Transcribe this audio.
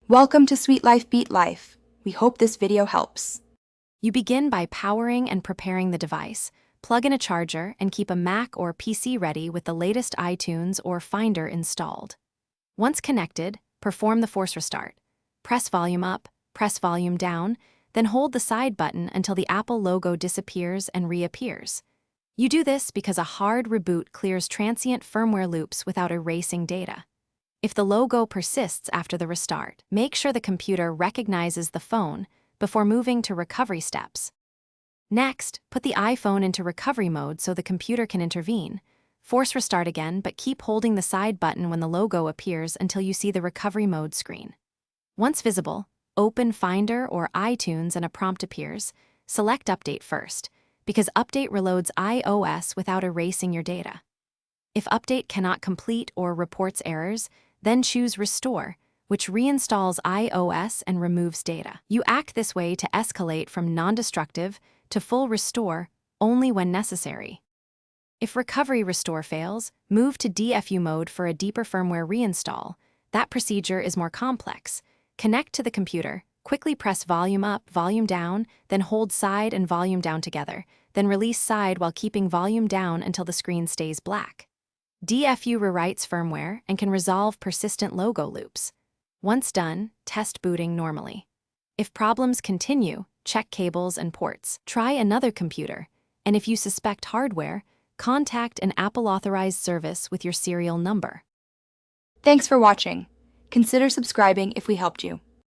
Welcome to Sweet Life Beat Life. We hope this video helps. You begin by powering and preparing the device. Plug in a charger and keep a Mac or PC ready with the latest iTunes or Finder installed. Once connected, perform the force restart. Press volume up, press volume down, then hold the side button until the Apple logo disappears and reappears. You do this because a hard reboot clears transient firmware loops without erasing data. If the logo persists after the restart, make sure the computer recognizes the phone before moving to recovery steps. Next, put the iPhone into recovery mode so the computer can intervene. Force restart again, but keep holding the side button when the logo appears until you see the recovery mode screen. Once visible, open Finder or iTunes and a prompt appears. Select Update first, because Update reloads iOS without erasing your data. If Update cannot complete or reports errors, then choose Restore, which reinstalls iOS and removes data. You act this way to escalate from non-destructive to full restore only when necessary. If Recovery Restore fails, move to DFU mode for a deeper firmware reinstall. That procedure is more complex. Connect to the computer, quickly press volume up, volume down, then hold side and volume down together, then release side while keeping volume down until the screen stays black. DFU rewrites firmware and can resolve persistent logo loops. Once done, test booting normally. If problems continue, check cables and ports. Try another computer, and if you suspect hardware, contact an Apple-authorized service with your serial number. Thanks for watching. Consider subscribing if we helped you.